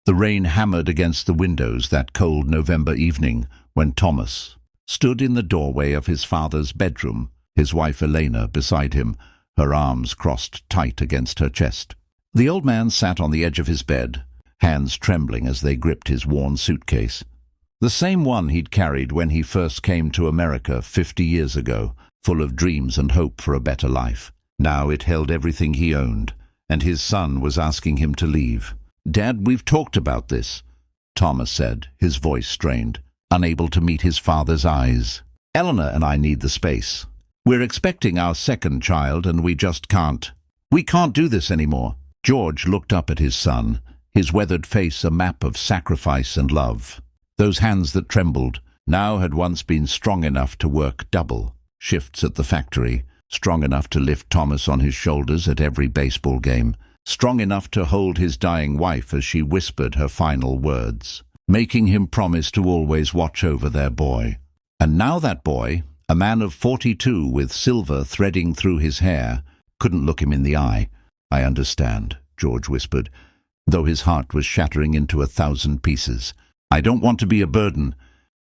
The rain hammered against the windows that cold November evening when Thomas stood in the doorway of his father's bedroom, his wife Elena beside him, her arms crossed tight against her chest. The old man sat on the edge of his bed, hands trembling as they gripped his worn suitcase. The same one he'd carried when he first came to America 50 years ago, full of dreams and hope for a better life. Now it held everything he owned, and his son was asking him to leave. "Dad, we've talked about this," Thomas said, his voice strained, unable to meet his father's eyes. "Eleanor and I need the space. We're expecting our second child and we just can't. We can't do this anymore." George looked up at his son, his weathered face a map of sacrifice and love. Those hands that trembled now had once been strong enough to work double shifts at the factory, strong enough to lift Thomas on his shoulders at every baseball game, strong enough to hold his dying wife as she whispered her final words, making him promise to always watch over their boy. And now that boy, a man of 42 with silver threading through his hair, couldn't look him in the eye. "I understand," George whispered, though his heart was shattering into 1,000 pieces. "I don't want to be a burden."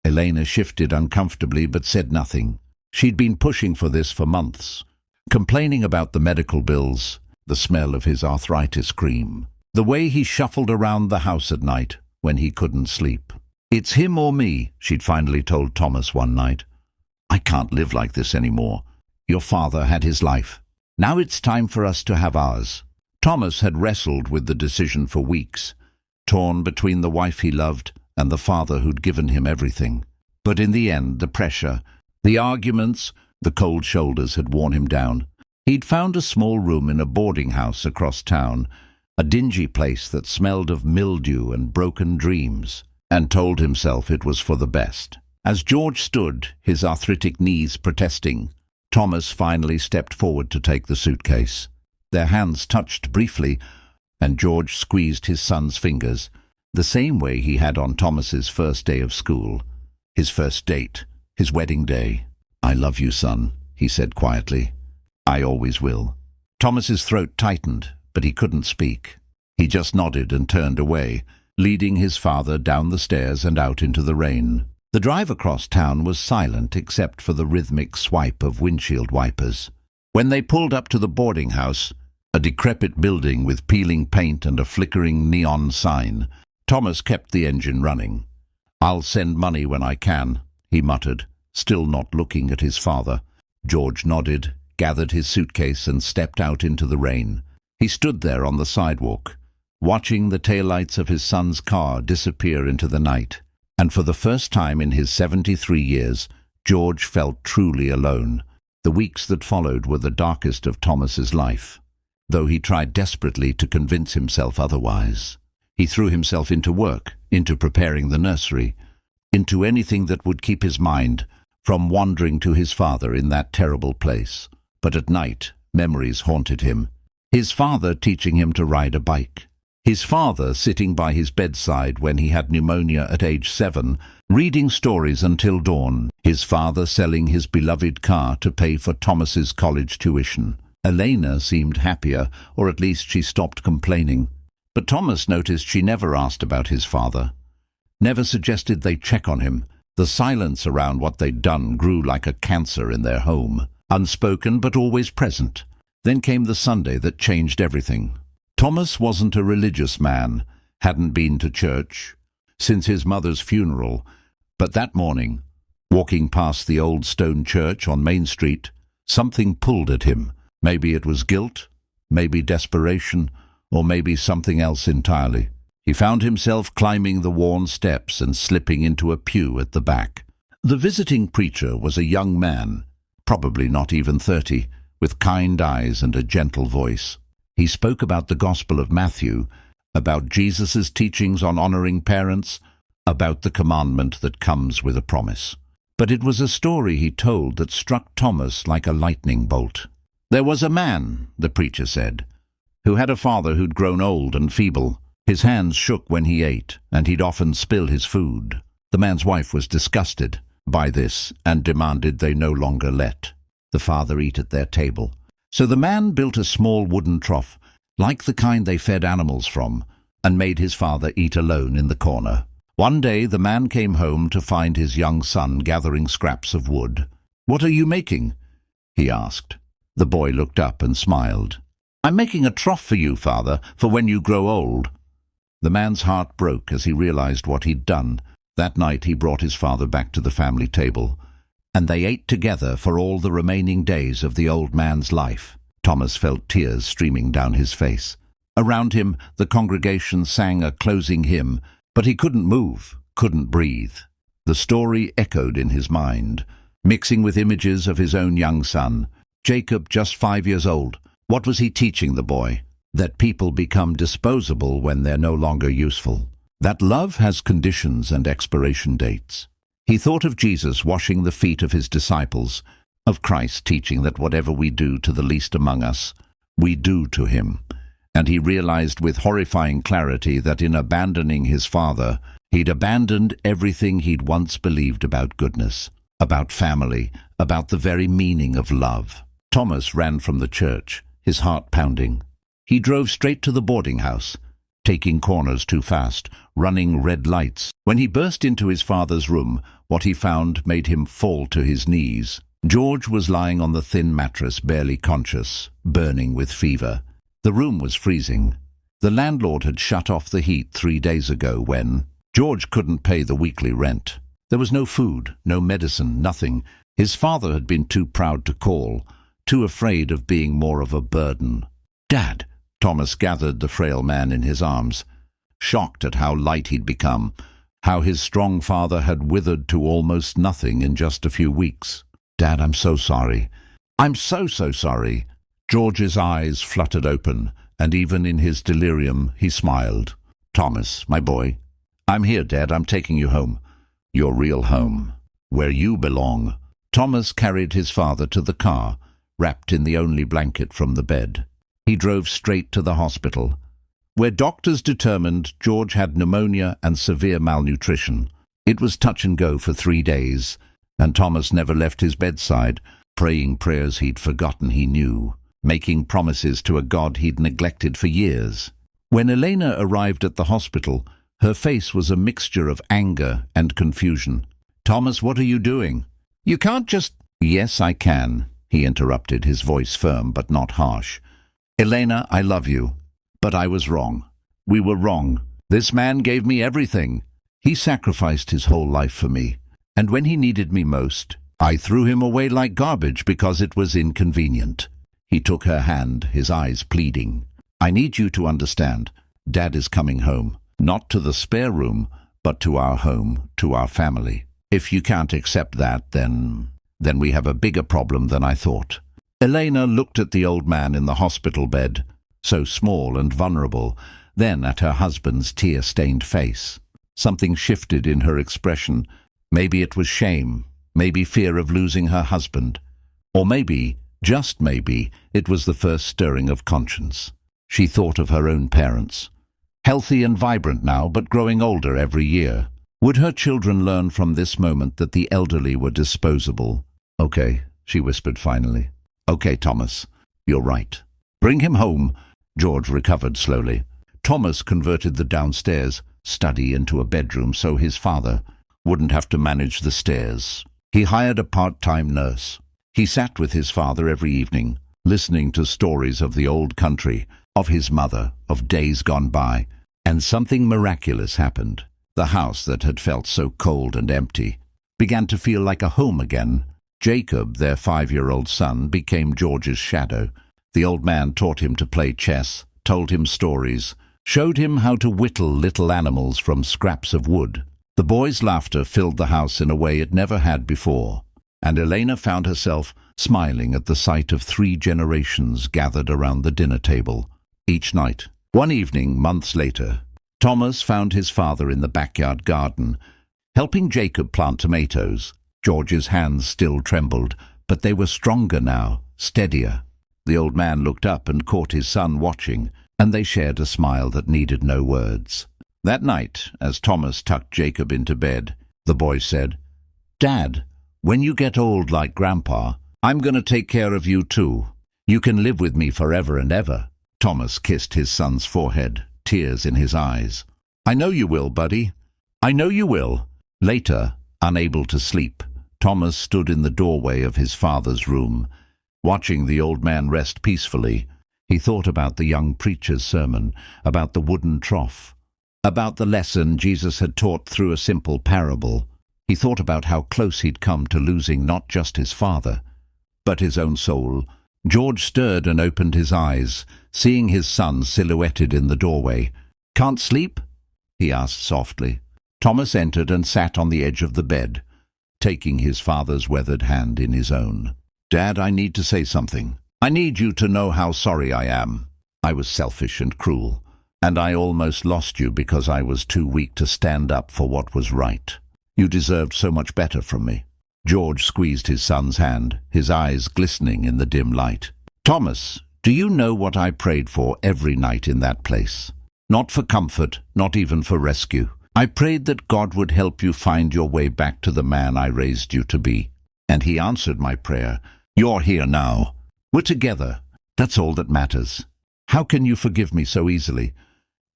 Elena shifted uncomfortably but said nothing. She'd been pushing for this for months, complaining about the medical bills, the smell of his arthritis cream, the way he shuffled around the house at night when he couldn't sleep. "It's him or me," she'd finally told Thomas one night. "I can't live like this anymore. Your father had his life. Now it's time for us to have ours." Thomas had wrestled with the decision for weeks, torn between the wife he loved and the father who'd given him everything. But in the end, the pressure, the arguments, the cold shoulders had worn him down. He'd found a small room in a boarding house across town, a dingy place that smelled of mildew and broken dreams, and told himself it was for the best. As George stood, his arthritic knees protesting, Thomas finally stepped forward to take the suitcase. Their hands touched briefly, and George squeezed his son's fingers, the same way he had on Thomas's first day of school, his first date, his wedding day. "I love you, son," he said quietly. "I always will." Thomas's throat tightened, but he couldn't speak. He just nodded and turned away, leading his father down the stairs and out into the rain. The drive across town was silent except for the rhythmic swipe of windshield wipers. When they pulled up to the boarding house, a decrepit building with peeling paint and a flickering neon sign, Thomas kept the engine running. "I'll send money when I can," he muttered, still not looking at his father. George nodded, gathered his suitcase and stepped out into the rain. He stood there on the sidewalk, watching the taillights of his son's car disappear into the night. And for the first time in his 73 years, George felt truly alone. The weeks that followed were the darkest of Thomas's life, though he tried desperately to convince himself otherwise. He threw himself into work, into preparing the nursery, into anything that would keep his mind from wandering to his father in that terrible place. But at night, memories haunted him. His father teaching him to ride a bike. His father sitting by his bedside when he had pneumonia at age 7, reading stories until dawn. His father selling his beloved car to pay for Thomas's college tuition. Elena seemed happier, or at least she stopped complaining. But Thomas noticed she never asked about his father, never suggested they check on him. The silence around what they'd done grew like a cancer in their home, unspoken but always present. Then came the Sunday that changed everything. Thomas wasn't a religious man, hadn't been to church since his mother's funeral, but that morning, walking past the old stone church on Main Street, something pulled at him. Maybe it was guilt, maybe desperation, or maybe something else entirely. He found himself climbing the worn steps and slipping into a pew at the back. The visiting preacher was a young man, probably not even 30, with kind eyes and a gentle voice. He spoke about the Gospel of Matthew, about Jesus' teachings on honoring parents, about the commandment that comes with a promise. But it was a story he told that struck Thomas like a lightning bolt. There was a man, the preacher said, who had a father who'd grown old and feeble. His hands shook when he ate, and he'd often spill his food. The man's wife was disgusted by this and demanded they no longer let the father eat at their table. So the man built a small wooden trough, like the kind they fed animals from, and made his father eat alone in the corner. One day the man came home to find his young son gathering scraps of wood. "What are you making?" he asked. The boy looked up and smiled. "I'm making a trough for you, father, for when you grow old." The man's heart broke as he realized what he'd done. That night he brought his father back to the family table, and they ate together for all the remaining days of the old man's life. Thomas felt tears streaming down his face. Around him, the congregation sang a closing hymn, but he couldn't move, couldn't breathe. The story echoed in his mind, mixing with images of his own young son. Jacob, just 5 years old. What was he teaching the boy? That people become disposable when they're no longer useful. That love has conditions and expiration dates. He thought of Jesus washing the feet of his disciples, of Christ teaching that whatever we do to the least among us, we do to him. And he realized with horrifying clarity that in abandoning his father, he'd abandoned everything he'd once believed about goodness, about family, about the very meaning of love. Thomas ran from the church, his heart pounding. He drove straight to the boarding house, taking corners too fast, running red lights. When he burst into his father's room, what he found made him fall to his knees. George was lying on the thin mattress, barely conscious, burning with fever. The room was freezing. The landlord had shut off the heat 3 days ago when George couldn't pay the weekly rent. There was no food, no medicine, nothing. His father had been too proud to call, too afraid of being more of a burden. "Dad!" Thomas gathered the frail man in his arms, shocked at how light he'd become, how his strong father had withered to almost nothing in just a few weeks. "Dad, I'm so sorry. I'm so sorry." George's eyes fluttered open, and even in his delirium he smiled. "Thomas, my boy, I'm here, Dad. I'm taking you home. Your real home, where you belong." Thomas carried his father to the car, wrapped in the only blanket from the bed. He drove straight to the hospital, where doctors determined George had pneumonia and severe malnutrition. It was touch and go for 3 days, and Thomas never left his bedside, praying prayers he'd forgotten he knew, making promises to a God he'd neglected for years. When Elena arrived at the hospital, her face was a mixture of anger and confusion. "Thomas, what are you doing? You can't just—" "Yes, I can," he interrupted, his voice firm but not harsh. "Elena, I love you, but I was wrong. We were wrong. This man gave me everything. He sacrificed his whole life for me. And when he needed me most, I threw him away like garbage because it was inconvenient." He took her hand, his eyes pleading. "I need you to understand. Dad is coming home. Not to the spare room, but to our home, to our family. If you can't accept that, then we have a bigger problem than I thought." Elena looked at the old man in the hospital bed, so small and vulnerable, then at her husband's tear-stained face. Something shifted in her expression. Maybe it was shame, maybe fear of losing her husband, or maybe, just maybe, it was the first stirring of conscience. She thought of her own parents, healthy and vibrant now, but growing older every year. Would her children learn from this moment that the elderly were disposable? "Okay," she whispered finally. "Okay, Thomas, you're right. Bring him home." George recovered slowly. Thomas converted the downstairs study into a bedroom so his father wouldn't have to manage the stairs. He hired a part-time nurse. He sat with his father every evening, listening to stories of the old country, of his mother, of days gone by. And something miraculous happened. The house that had felt so cold and empty began to feel like a home again. Jacob, their 5-year-old son, became George's shadow. The old man taught him to play chess, told him stories, showed him how to whittle little animals from scraps of wood. The boy's laughter filled the house in a way it never had before, and Elena found herself smiling at the sight of 3 generations gathered around the dinner table. Each night, one evening, months later, Thomas found his father in the backyard garden, helping Jacob plant tomatoes. George's hands still trembled, but they were stronger now, steadier. The old man looked up and caught his son watching, and they shared a smile that needed no words. That night, as Thomas tucked Jacob into bed, the boy said, "Dad, when you get old like Grandpa, I'm going to take care of you too. You can live with me forever and ever." Thomas kissed his son's forehead. tears in his eyes. "I know you will, buddy. I know you will." Later, unable to sleep, Thomas stood in the doorway of his father's room. Watching the old man rest peacefully, he thought about the young preacher's sermon, about the wooden trough, about the lesson Jesus had taught through a simple parable. He thought about how close he'd come to losing not just his father, but his own soul. George stirred and opened his eyes, seeing his son silhouetted in the doorway. "Can't sleep?" he asked softly. Thomas entered and sat on the edge of the bed, taking his father's weathered hand in his own. "Dad, I need to say something. I need you to know how sorry I am. I was selfish and cruel, and I almost lost you because I was too weak to stand up for what was right. You deserved so much better from me." George squeezed his son's hand, his eyes glistening in the dim light. "Thomas, do you know what I prayed for every night in that place? Not for comfort, not even for rescue. I prayed that God would help you find your way back to the man I raised you to be. And he answered my prayer. You're here now. We're together. That's all that matters. How can you forgive me so easily?"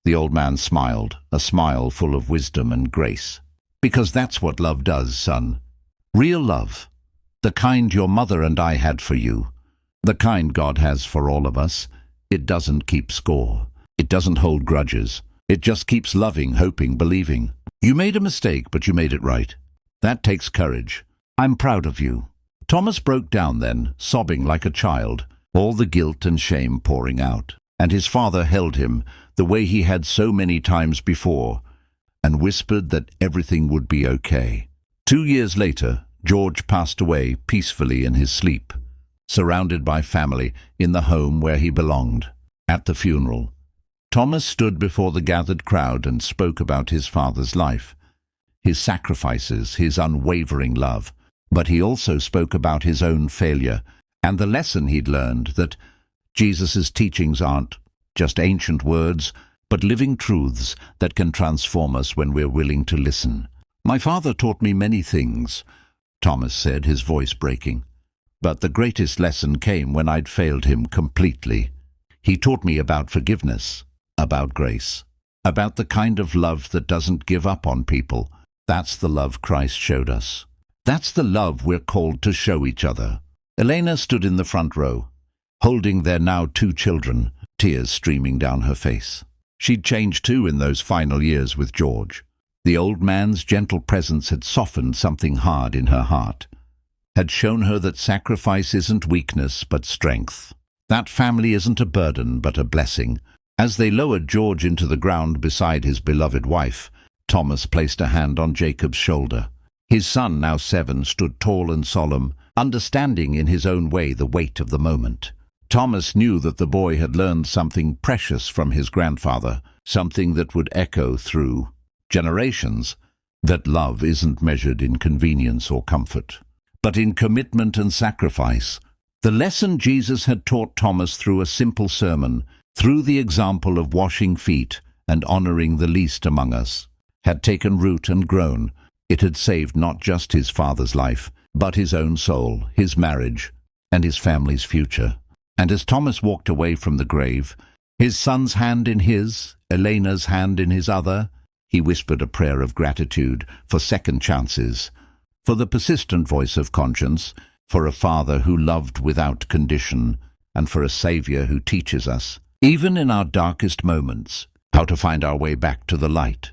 The old man smiled, a smile full of wisdom and grace. "Because that's what love does, son. Real love. The kind your mother and I had for you. The kind God has for all of us. It doesn't keep score. It doesn't hold grudges. It just keeps loving, hoping, believing. You made a mistake, but you made it right. That takes courage. I'm proud of you." Thomas broke down then, sobbing like a child, all the guilt and shame pouring out. And his father held him, the way he had so many times before, and whispered that everything would be okay. 2 years later, George passed away peacefully in his sleep, surrounded by family in the home where he belonged. At the funeral, Thomas stood before the gathered crowd and spoke about his father's life, his sacrifices, his unwavering love. But he also spoke about his own failure and the lesson he'd learned, that Jesus' teachings aren't just ancient words, but living truths that can transform us when we're willing to listen. "My father taught me many things," Thomas said, his voice breaking. "But the greatest lesson came when I'd failed him completely. He taught me about forgiveness, about grace, about the kind of love that doesn't give up on people. That's the love Christ showed us. That's the love we're called to show each other." Elena stood in the front row, holding their now 2 children, tears streaming down her face. She'd changed too in those final years with George. The old man's gentle presence had softened something hard in her heart, had shown her that sacrifice isn't weakness but strength. That family isn't a burden but a blessing. As they lowered George into the ground beside his beloved wife, Thomas placed a hand on Jacob's shoulder. His son, now 7, stood tall and solemn, understanding in his own way the weight of the moment. Thomas knew that the boy had learned something precious from his grandfather, something that would echo through generations, that love isn't measured in convenience or comfort, but in commitment and sacrifice. The lesson Jesus had taught Thomas through a simple sermon, through the example of washing feet and honoring the least among us, had taken root and grown. It had saved not just his father's life, but his own soul, his marriage, and his family's future. And as Thomas walked away from the grave, his son's hand in his, Elena's hand in his other, he whispered a prayer of gratitude for second chances, for the persistent voice of conscience, for a father who loved without condition, and for a Savior who teaches us, even in our darkest moments, how to find our way back to the light.